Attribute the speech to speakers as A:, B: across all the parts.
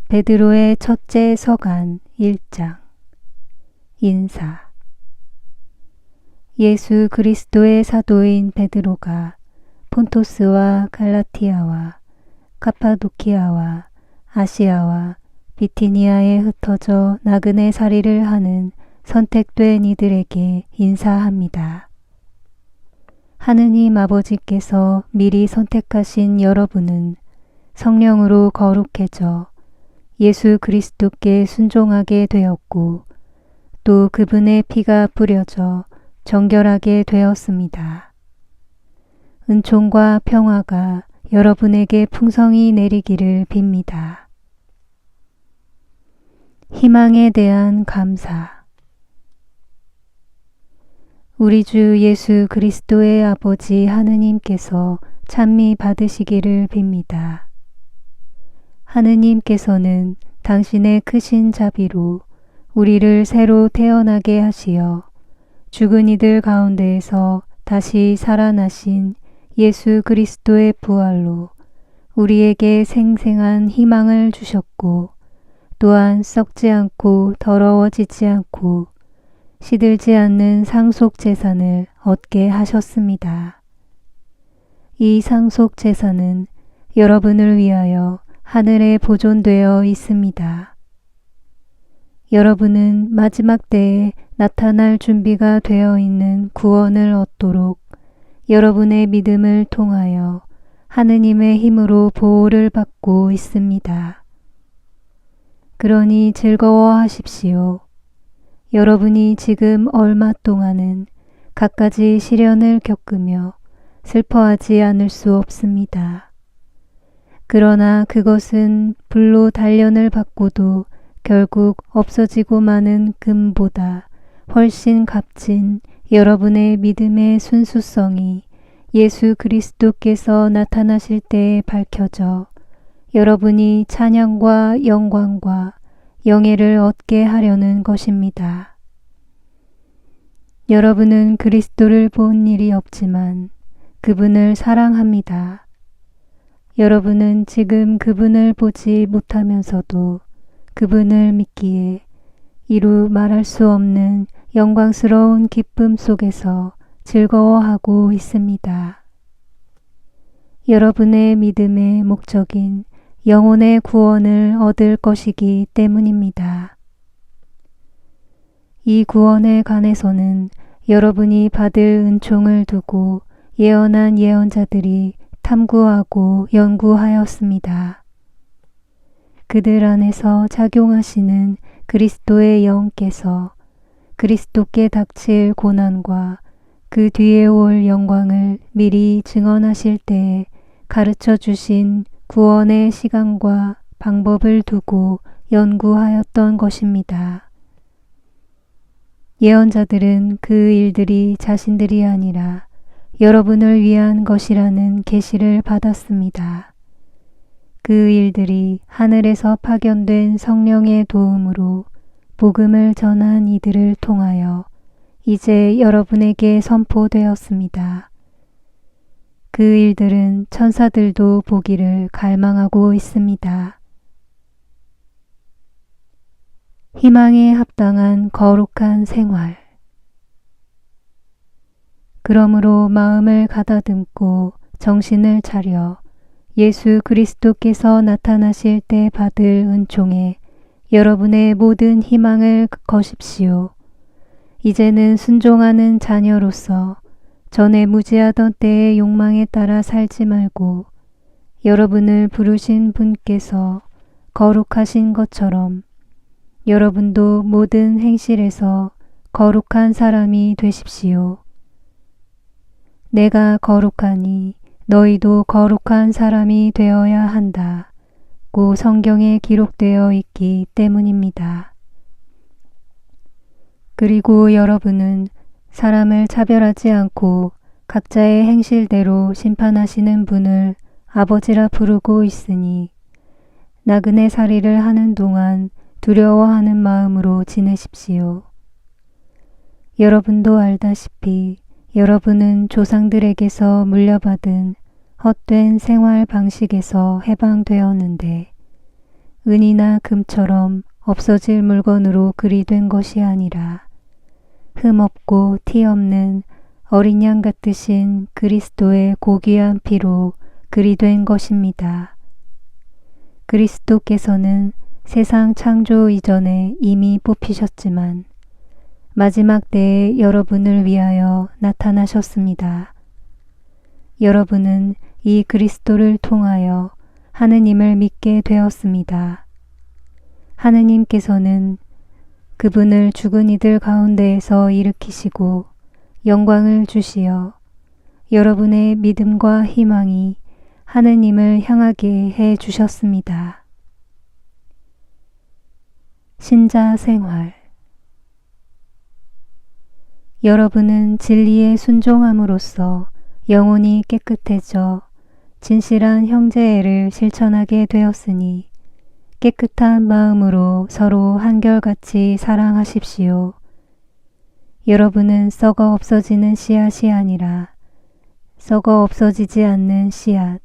A: 베드로의 첫째 서간 1장. 인사. 예수 그리스도의 사도인 베드로가 폰토스와 갈라티아와 카파도키아와 아시아와 비티니아에 흩어져 나그네 살이를 하는 선택된 이들에게 인사합니다. 하느님 아버지께서 미리 선택하신 여러분은 성령으로 거룩해져 예수 그리스도께 순종하게 되었고 또 그분의 피가 뿌려져 정결하게 되었습니다. 은총과 평화가 여러분에게 풍성히 내리기를 빕니다. 희망에 대한 감사. 우리 주 예수 그리스도의 아버지 하느님께서 찬미 받으시기를 빕니다. 하느님께서는 당신의 크신 자비로 우리를 새로 태어나게 하시어 죽은 이들 가운데에서 다시 살아나신 예수 그리스도의 부활로 우리에게 생생한 희망을 주셨고 또한 썩지 않고 더러워지지 않고 시들지 않는 상속 재산을 얻게 하셨습니다. 이 상속 재산은 여러분을 위하여 하늘에 보존되어 있습니다. 여러분은 마지막 때에 나타날 준비가 되어 있는 구원을 얻도록 여러분의 믿음을 통하여 하느님의 힘으로 보호를 받고 있습니다. 그러니 즐거워하십시오. 여러분이 지금 얼마 동안은 갖가지 시련을 겪으며 슬퍼하지 않을 수 없습니다. 그러나 그것은 불로 단련을 받고도 결국 없어지고 마는 금보다 훨씬 값진 여러분의 믿음의 순수성이 예수 그리스도께서 나타나실 때에 밝혀져 여러분이 찬양과 영광과 영예를 얻게 하려는 것입니다. 여러분은 그리스도를 본 일이 없지만 그분을 사랑합니다. 여러분은 지금 그분을 보지 못하면서도 그분을 믿기에 이루 말할 수 없는 영광스러운 기쁨 속에서 즐거워하고 있습니다. 여러분의 믿음의 목적인 영혼의 구원을 얻을 것이기 때문입니다. 이 구원에 관해서는 여러분이 받을 은총을 두고 예언한 예언자들이 탐구하고 연구하였습니다. 그들 안에서 작용하시는 그리스도의 영께서 그리스도께 닥칠 고난과 그 뒤에 올 영광을 미리 증언하실 때에 가르쳐 주신 구원의 시간과 방법을 두고 연구하였던 것입니다. 예언자들은 그 일들이 자신들이 아니라 여러분을 위한 것이라는 계시를 받았습니다. 그 일들이 하늘에서 파견된 성령의 도움으로 복음을 전한 이들을 통하여 이제 여러분에게 선포되었습니다. 그 일들은 천사들도 보기를 갈망하고 있습니다. 희망에 합당한 거룩한 생활. 그러므로 마음을 가다듬고 정신을 차려 예수 그리스도께서 나타나실 때 받을 은총에 여러분의 모든 희망을 거십시오. 이제는 순종하는 자녀로서 전에 무지하던 때의 욕망에 따라 살지 말고 여러분을 부르신 분께서 거룩하신 것처럼 여러분도 모든 행실에서 거룩한 사람이 되십시오. 내가 거룩하니 너희도 거룩한 사람이 되어야 한다고 성경에 기록되어 있기 때문입니다. 그리고 여러분은 사람을 차별하지 않고 각자의 행실대로 심판하시는 분을 아버지라 부르고 있으니 나그네 살이를 하는 동안 두려워하는 마음으로 지내십시오. 여러분도 알다시피 여러분은 조상들에게서 물려받은 헛된 생활 방식에서 해방되었는데 은이나 금처럼 없어질 물건으로 그리 된 것이 아니라 흠 없고 티 없는 어린 양 같으신 그리스도의 고귀한 피로 그리 된 것입니다. 그리스도께서는 세상 창조 이전에 이미 뽑히셨지만 마지막 때에 여러분을 위하여 나타나셨습니다. 여러분은 이 그리스도를 통하여 하느님을 믿게 되었습니다. 하느님께서는 그분을 죽은 이들 가운데에서 일으키시고 영광을 주시어 여러분의 믿음과 희망이 하느님을 향하게 해 주셨습니다. 신자 생활. 여러분은 진리에 순종함으로써 영혼이 깨끗해져 진실한 형제애를 실천하게 되었으니 깨끗한 마음으로 서로 한결같이 사랑하십시오. 여러분은 썩어 없어지는 씨앗이 아니라 썩어 없어지지 않는 씨앗,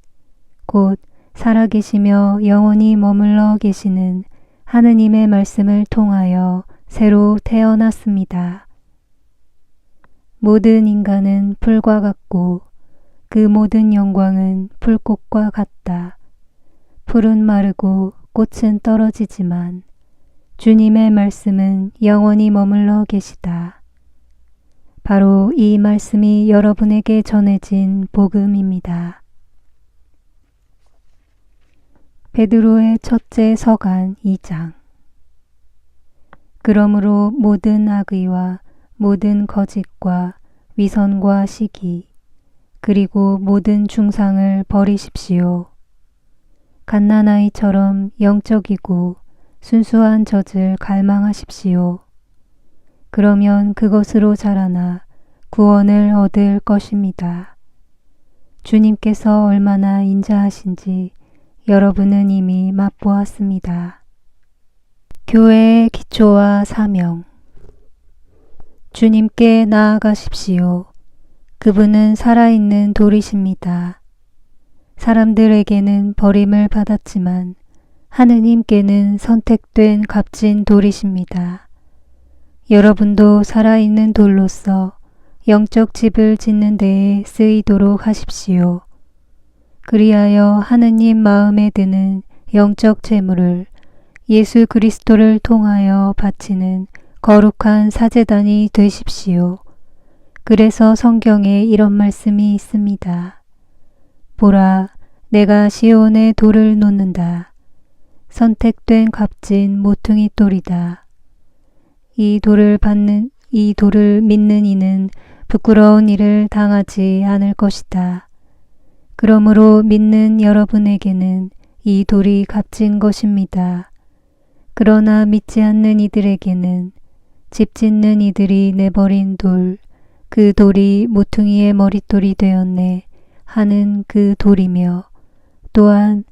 A: 곧 살아계시며 영원히 머물러 계시는 하느님의 말씀을 통하여 새로 태어났습니다. 모든 인간은 풀과 같고 그 모든 영광은 풀꽃과 같다. 풀은 마르고 꽃은 떨어지지만 주님의 말씀은 영원히 머물러 계시다. 바로 이 말씀이 여러분에게 전해진 복음입니다. 베드로의 첫째 서간 2장. 그러므로 모든 악의와 모든 거짓과 위선과 시기 그리고 모든 중상을 버리십시오. 갓난아이처럼 영적이고 순수한 젖을 갈망하십시오. 그러면 그것으로 자라나 구원을 얻을 것입니다. 주님께서 얼마나 인자하신지 여러분은 이미 맛보았습니다. 교회의 기초와 사명. 주님께 나아가십시오. 그분은 살아있는 돌이십니다. 사람들에게는 버림을 받았지만 하느님께는 선택된 값진 돌이십니다. 여러분도 살아있는 돌로서 영적 집을 짓는 데에 쓰이도록 하십시오. 그리하여 하느님 마음에 드는 영적 재물을 예수 그리스도를 통하여 바치는 거룩한 사제단이 되십시오. 그래서 성경에 이런 말씀이 있습니다. 보라, 내가 시온에 돌을 놓는다. 선택된 값진 모퉁이 돌이다. 이 돌을 믿는 이는 부끄러운 일을 당하지 않을 것이다. 그러므로 믿는 여러분에게는 이 돌이 값진 것입니다. 그러나 믿지 않는 이들에게는 집 짓는 이들이 내버린 돌, 그 돌이 모퉁이의 머릿돌이 되었네 하는 그 돌이며 또한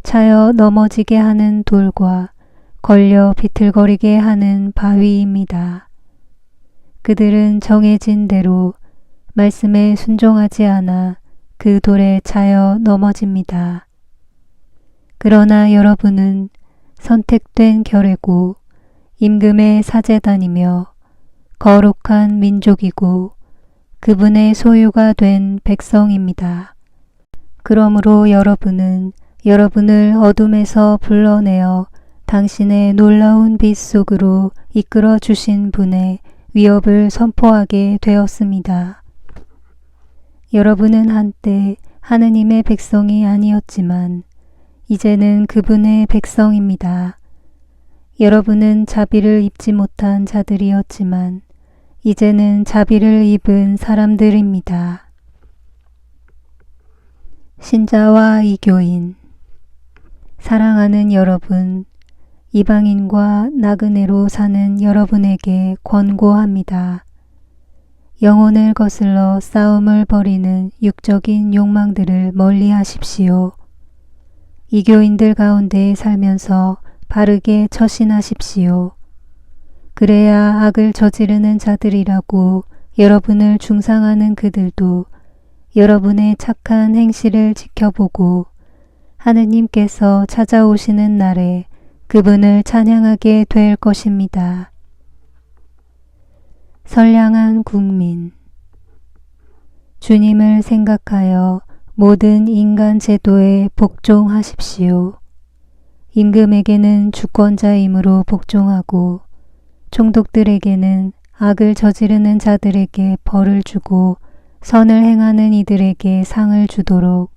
A: 차여 넘어지게 하는 돌과 걸려 비틀거리게 하는 바위입니다. 그들은 정해진 대로 말씀에 순종하지 않아 그 돌에 차여 넘어집니다. 그러나 여러분은 선택된 결례고 임금의 사제단이며 거룩한 민족이고 그분의 소유가 된 백성입니다. 그러므로 여러분은 여러분을 어둠에서 불러내어 당신의 놀라운 빛 속으로 이끌어 주신 분의 위업을 선포하게 되었습니다. 여러분은 한때 하느님의 백성이 아니었지만 이제는 그분의 백성입니다. 여러분은 자비를 입지 못한 자들이었지만 이제는 자비를 입은 사람들입니다. 신자와 이교인. 사랑하는 여러분, 이방인과 나그네로 사는 여러분에게 권고합니다. 영혼을 거슬러 싸움을 벌이는 육적인 욕망들을 멀리 하십시오. 이교인들 가운데 살면서 바르게 처신하십시오. 그래야 악을 저지르는 자들이라고 여러분을 중상하는 그들도 여러분의 착한 행실을 지켜보고 하느님께서 찾아오시는 날에 그분을 찬양하게 될 것입니다. 선량한 국민. 주님을 생각하여 모든 인간 제도에 복종하십시오. 임금에게는 주권자이므로 복종하고 총독들에게는 악을 저지르는 자들에게 벌을 주고 선을 행하는 이들에게 상을 주도록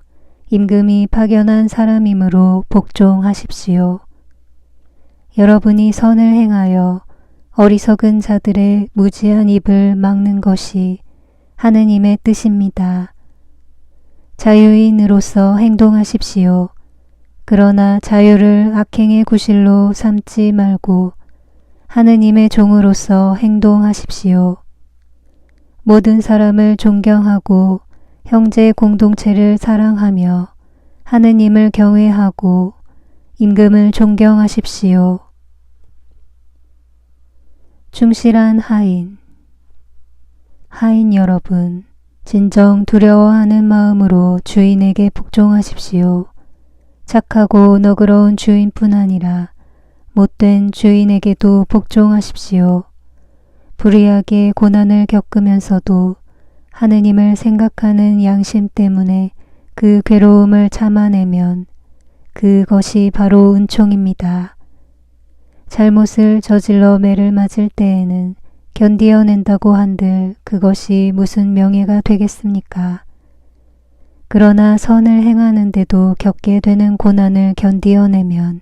A: 임금이 파견한 사람이므로 복종하십시오. 여러분이 선을 행하여 어리석은 자들의 무지한 입을 막는 것이 하느님의 뜻입니다. 자유인으로서 행동하십시오. 그러나 자유를 악행의 구실로 삼지 말고 하느님의 종으로서 행동하십시오. 모든 사람을 존경하고 형제 공동체를 사랑하며 하느님을 경외하고 임금을 존경하십시오. 충실한 하인. 하인 여러분, 진정 두려워하는 마음으로 주인에게 복종하십시오. 착하고 너그러운 주인뿐 아니라 못된 주인에게도 복종하십시오. 불의하게 고난을 겪으면서도 하느님을 생각하는 양심 때문에 그 괴로움을 참아내면 그것이 바로 은총입니다. 잘못을 저질러 매를 맞을 때에는 견디어낸다고 한들 그것이 무슨 명예가 되겠습니까? 그러나 선을 행하는데도 겪게 되는 고난을 견디어내면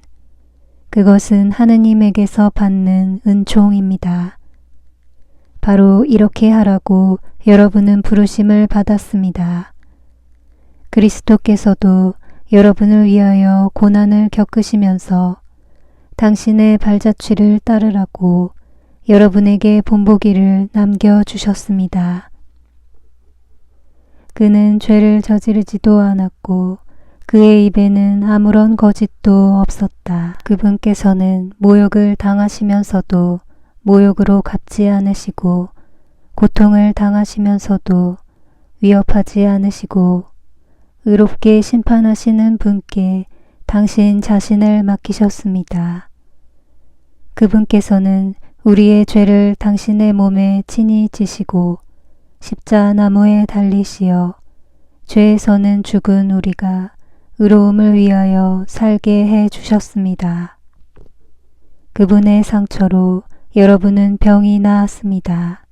A: 그것은 하느님에게서 받는 은총입니다. 바로 이렇게 하라고 여러분은 부르심을 받았습니다. 그리스도께서도 여러분을 위하여 고난을 겪으시면서 당신의 발자취를 따르라고 여러분에게 본보기를 남겨주셨습니다. 그는 죄를 저지르지도 않았고 그의 입에는 아무런 거짓도 없었다. 그분께서는 모욕을 당하시면서도 모욕으로 갚지 않으시고 고통을 당하시면서도 위협하지 않으시고 의롭게 심판하시는 분께 당신 자신을 맡기셨습니다. 그분께서는 우리의 죄를 당신의 몸에 친히 지시고 십자나무에 달리시어 죄에서는 죽은 우리가 의로움을 위하여 살게 해 주셨습니다. 그분의 상처로 여러분은 병이 나았습니다.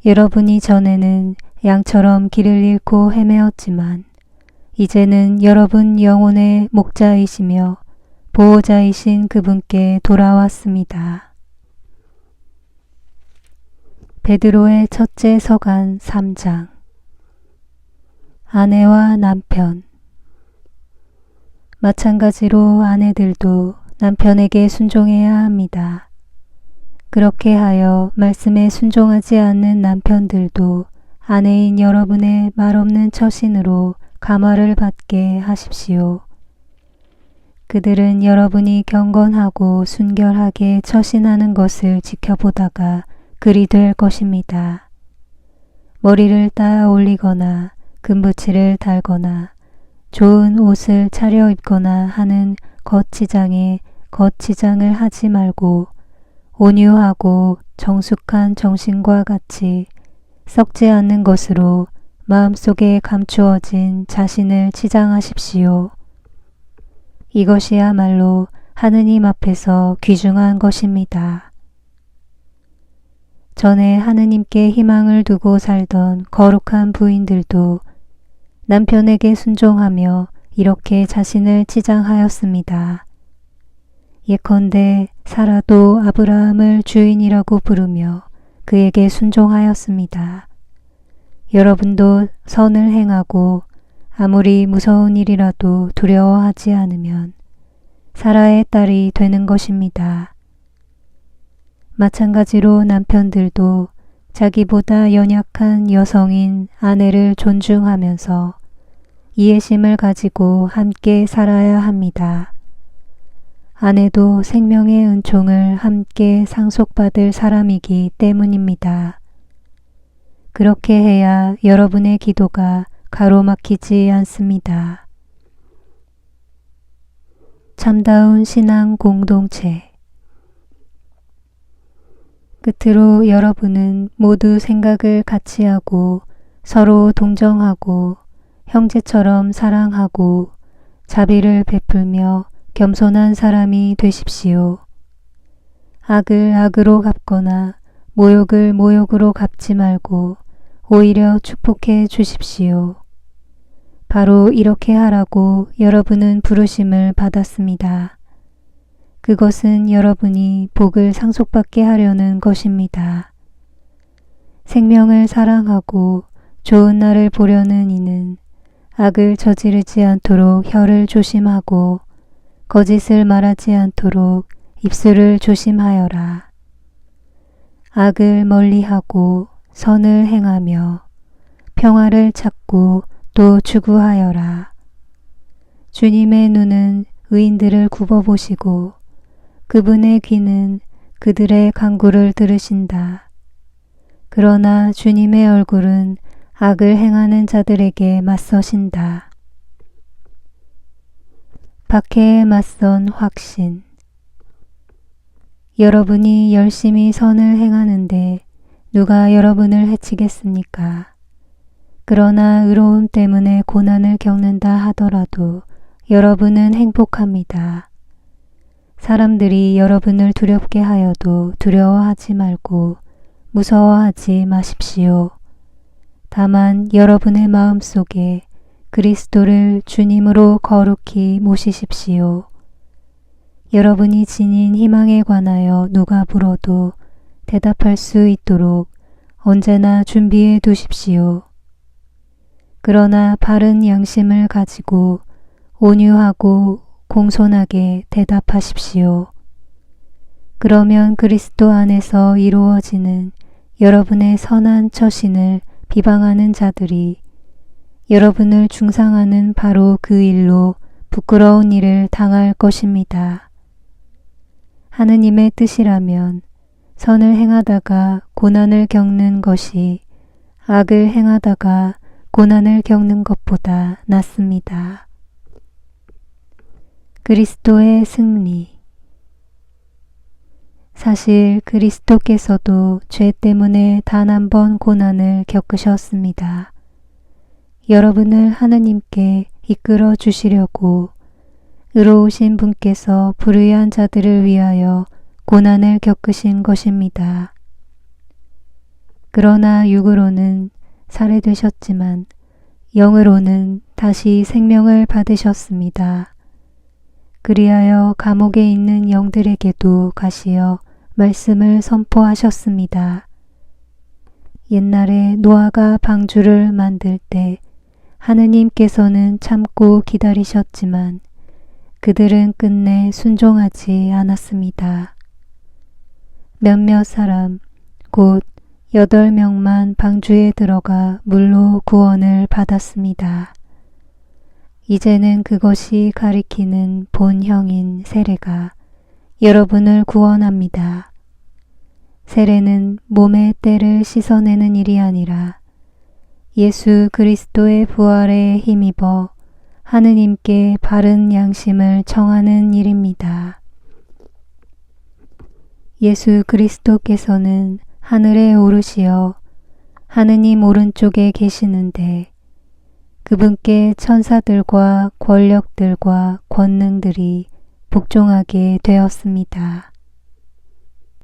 A: 여러분이 전에는 양처럼 길을 잃고 헤매었지만 이제는 여러분 영혼의 목자이시며 보호자이신 그분께 돌아왔습니다. 베드로의 첫째 서간 3장. 아내와 남편. 마찬가지로 아내들도 남편에게 순종해야 합니다. 그렇게 하여 말씀에 순종하지 않는 남편들도 아내인 여러분의 말없는 처신으로 감화를 받게 하십시오. 그들은 여러분이 경건하고 순결하게 처신하는 것을 지켜보다가 그리 될 것입니다. 머리를 따 올리거나 금붙이를 달거나 좋은 옷을 차려입거나 하는 겉치장에 겉치장을 하지 말고 온유하고 정숙한 정신과 같이 썩지 않는 것으로 마음속에 감추어진 자신을 치장하십시오. 이것이야말로 하느님 앞에서 귀중한 것입니다. 전에 하느님께 희망을 두고 살던 거룩한 부인들도 남편에게 순종하며 이렇게 자신을 치장하였습니다. 예컨대 사라도 아브라함을 주인이라고 부르며 그에게 순종하였습니다. 여러분도 선을 행하고 아무리 무서운 일이라도 두려워하지 않으면 사라의 딸이 되는 것입니다. 마찬가지로 남편들도 자기보다 연약한 여성인 아내를 존중하면서 이해심을 가지고 함께 살아야 합니다. 아내도 생명의 은총을 함께 상속받을 사람이기 때문입니다. 그렇게 해야 여러분의 기도가 가로막히지 않습니다. 참다운 신앙 공동체. 끝으로 여러분은 모두 생각을 같이 하고 서로 동정하고 형제처럼 사랑하고 자비를 베풀며 겸손한 사람이 되십시오. 악을 악으로 갚거나 모욕을 모욕으로 갚지 말고 오히려 축복해 주십시오. 바로 이렇게 하라고 여러분은 부르심을 받았습니다. 그것은 여러분이 복을 상속받게 하려는 것입니다. 생명을 사랑하고 좋은 날을 보려는 이는 악을 저지르지 않도록 혀를 조심하고 거짓을 말하지 않도록 입술을 조심하여라. 악을 멀리하고 선을 행하며 평화를 찾고 또 추구하여라. 주님의 눈은 의인들을 굽어보시고 그분의 귀는 그들의 간구를 들으신다. 그러나 주님의 얼굴은 악을 행하는 자들에게 맞서신다. 박해에 맞선 확신. 여러분이 열심히 선을 행하는데 누가 여러분을 해치겠습니까? 그러나 의로움 때문에 고난을 겪는다 하더라도 여러분은 행복합니다. 사람들이 여러분을 두렵게 하여도 두려워하지 말고 무서워하지 마십시오. 다만 여러분의 마음속에 그리스도를 주님으로 거룩히 모시십시오. 여러분이 지닌 희망에 관하여 누가 물어도 대답할 수 있도록 언제나 준비해 두십시오. 그러나 바른 양심을 가지고 온유하고 공손하게 대답하십시오. 그러면 그리스도 안에서 이루어지는 여러분의 선한 처신을 비방하는 자들이 여러분을 중상하는 바로 그 일로 부끄러운 일을 당할 것입니다. 하느님의 뜻이라면 선을 행하다가 고난을 겪는 것이 악을 행하다가 고난을 겪는 것보다 낫습니다. 그리스도의 승리. 사실 그리스도께서도 죄 때문에 단 한 번 고난을 겪으셨습니다. 여러분을 하느님께 이끌어 주시려고 의로우신 분께서 불의한 자들을 위하여 고난을 겪으신 것입니다. 그러나 육으로는 살해되셨지만 영으로는 다시 생명을 받으셨습니다. 그리하여 감옥에 있는 영들에게도 가시어 말씀을 선포하셨습니다. 옛날에 노아가 방주를 만들 때 하느님께서는 참고 기다리셨지만 그들은 끝내 순종하지 않았습니다. 몇몇 사람, 곧 8명만 방주에 들어가 물로 구원을 받았습니다. 이제는 그것이 가리키는 본형인 세례가 여러분을 구원합니다. 세례는 몸의 때를 씻어내는 일이 아니라 예수 그리스도의 부활에 힘입어 하느님께 바른 양심을 청하는 일입니다. 예수 그리스도께서는 하늘에 오르시어 하느님 오른쪽에 계시는데 그분께 천사들과 권력들과 권능들이 복종하게 되었습니다.